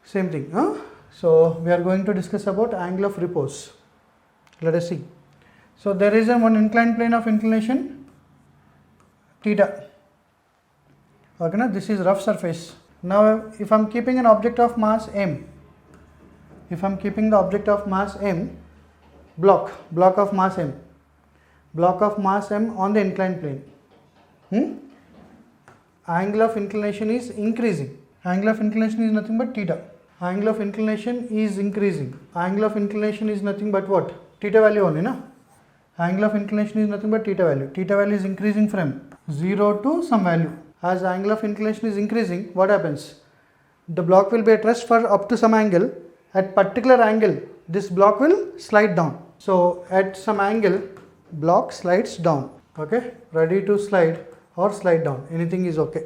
Same thing. So we are going to discuss about angle of repose. Let us see. So there is one inclined plane of inclination theta. Okay, now this is rough surface. Now if I am keeping an object of mass m, if I am keeping the object of mass m, block of mass m on the inclined plane, angle of inclination is increasing. Angle of inclination is nothing but theta. Angle of inclination is increasing. Angle of inclination is nothing but what? Theta value only, na? Angle of inclination is nothing but theta value. Theta value is increasing from 0 to some value. As angle of inclination is increasing, what happens? The block will be at rest for up to some angle. At particular angle, this block will slide down. So at some angle, block slides down. Okay, ready to slide or slide down. Anything is okay.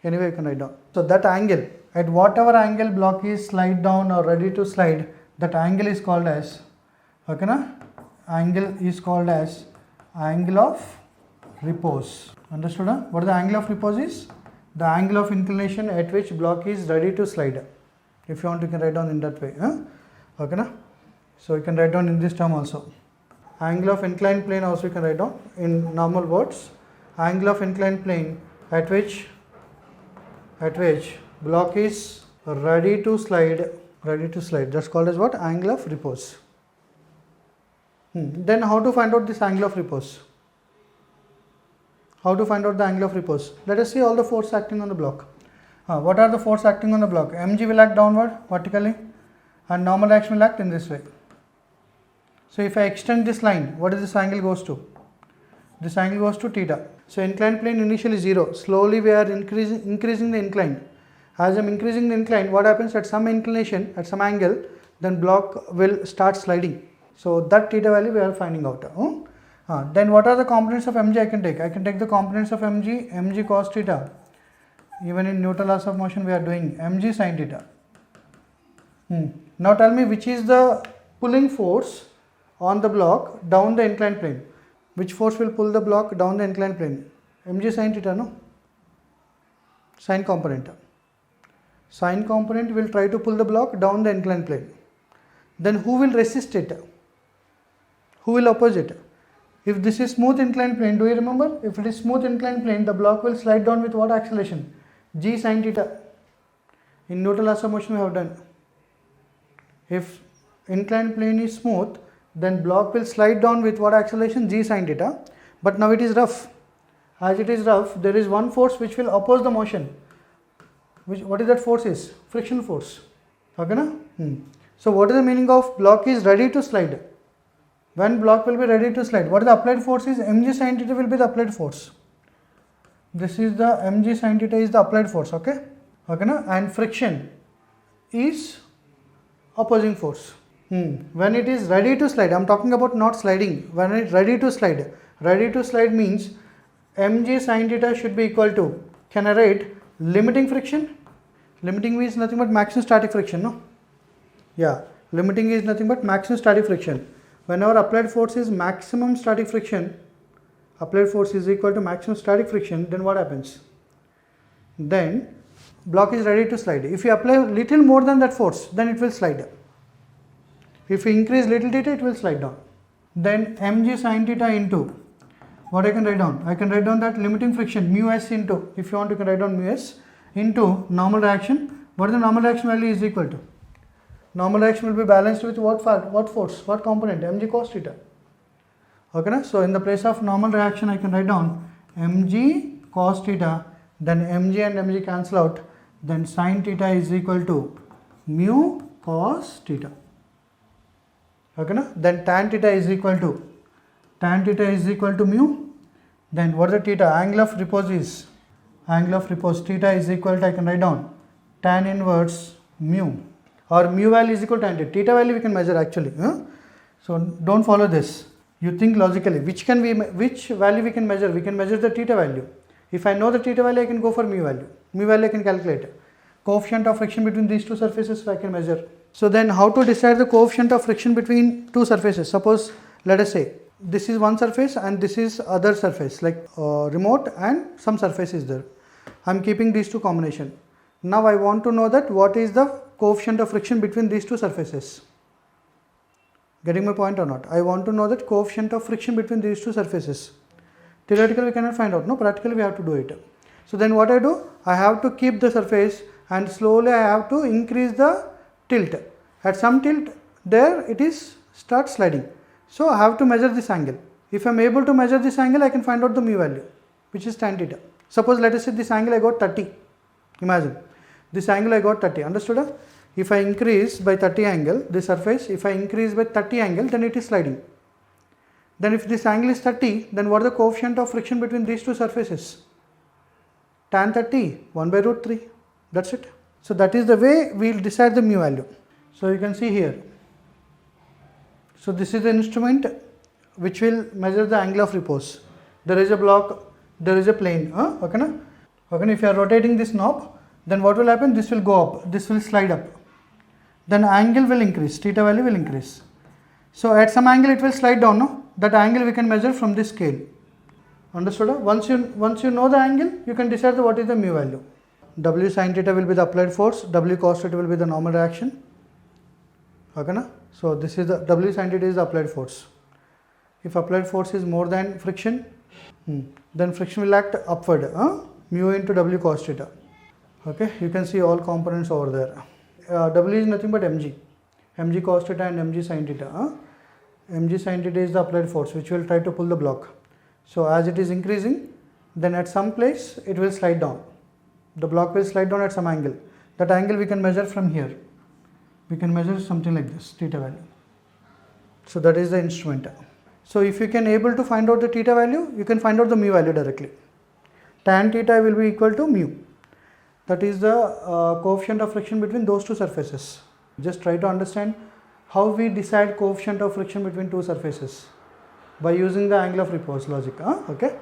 Anyway, you can write down. So that angle, at whatever angle block is slide down or ready to slide, that angle is called as, okay na? Angle is called as angle of repose. Understood? Huh? What the angle of repose is? The angle of inclination at which block is ready to slide. If you want, you can write down in that way. Huh? Okay na? So you can write down in this term also. Angle of inclined plane also you can write down in normal words. Angle of inclined plane at which block is ready to slide. That's called as what? Angle of repose. Then how to find out this angle of repose? How to find out the angle of repose? Let us see all the force acting on the block. What are the force acting on the block? Mg will act downward vertically and normal action will act in this way. So if I extend this line, what is this angle goes to? This angle goes to theta. So inclined plane initially 0. Slowly we are increasing the incline. As I am increasing the incline, what happens at some inclination, at some angle, then block will start sliding. So that theta value we are finding out. Then what are the components of mg I can take? I can take the components of mg cos theta. Even in Newton laws of motion we are doing mg sin theta. Now tell me which is the pulling force on the block down the inclined plane. Which force will pull the block down the inclined plane? Mg sin theta, no? Sine component. Sine component will try to pull the block down the inclined plane. Then who will resist it? Who will oppose it? If this is smooth inclined plane, do you remember? If it is smooth inclined plane, the block will slide down with what acceleration? G sin theta. In Newton laws of motion we have done. If inclined plane is smooth, then block will slide down with what acceleration? G sin theta. But now it is rough. As it is rough, there is one force which will oppose the motion. What is that force is? Friction force. Okay na? So what is the meaning of block is ready to slide? When block will be ready to slide, what is the applied force is? Mg sin theta will be the applied force. This is the mg sin theta is the applied force. Okay? Okay na? And friction is opposing force. When it is ready to slide, I am talking about not sliding. When it is ready to slide means mg sin theta should be equal to, can I write limiting friction? Limiting means nothing but maximum static friction, no? Yeah, limiting is nothing but maximum static friction. Whenever applied force is maximum static friction, applied force is equal to maximum static friction, then what happens? Then block is ready to slide. If you apply little more than that force, then it will slide. If you increase little theta, it will slide down. Then mg sin theta into, what I can write down? I can write down that limiting friction mu s into, if you want you can write down mu s into normal reaction. What is the normal reaction value is equal to? Normal reaction will be balanced with what force, what component? Mg cos theta. Okay na? So in the place of normal reaction I can write down mg cos theta, then mg and mg cancel out, then sin theta is equal to mu cos theta. Okay na? Then tan theta is equal to mu. Then what is the theta? Angle of repose is, theta is equal to, I can write down tan inverse mu, or mu value is equal to tan theta. Theta value we can measure actually. So don't follow this. You think logically. Which value we can measure? We can measure the theta value. If I know the theta value, I can go for mu value. Mu value I can calculate. Coefficient of friction between these two surfaces I can measure. So then how to decide the coefficient of friction between two surfaces? Suppose let us say this is one surface and this is other surface, like remote and some surface is there. I am keeping these two combination. Now I want to know that what is the coefficient of friction between these two surfaces. Getting my point or not? I want to know that coefficient of friction between these two surfaces. Theoretically we cannot find out, no, practically we have to do it. So then what I do? I have to keep the surface and slowly I have to increase the tilt. At some tilt there it is start sliding. So I have to measure this angle. If I am able to measure this angle, I can find out the mu value, which is tan theta. Suppose let us say this angle I got 30. Imagine this angle I got 30. Understood? If I increase by 30 angle, this surface, if I increase by 30 angle, then it is sliding. Then if this angle is 30, then what is the coefficient of friction between these two surfaces? Tan 30, 1 by root 3. That's it. So that is the way we will decide the mu value. So you can see here. So this is the instrument which will measure the angle of repose. There is a block, there is a plane. Okay, na? Okay, if you are rotating this knob, then what will happen? This will go up, this will slide up. Then angle will increase, theta value will increase. So at some angle it will slide down, no? That angle we can measure from this scale. Understood? Once you know the angle, you can decide what is the mu value. W sin theta will be the applied force, W cos theta will be the normal reaction. Okay, na? So this is the W sin theta is the applied force. If applied force is more than friction, then friction will act upward. Mu into W cos theta. Okay, you can see all components over there. W is nothing but mg. Mg cos theta and mg sin theta. Mg sin theta is the applied force which will try to pull the block. So as it is increasing, then at some place it will slide down. The block will slide down at some angle. That angle we can measure from here. We can measure something like this, theta value. So that is the instrument. So if you can able to find out the theta value, you can find out the mu value directly. Tan theta will be equal to mu. That is the coefficient of friction between those two surfaces. Just try to understand how we decide coefficient of friction between two surfaces by using the angle of repose logic. Okay.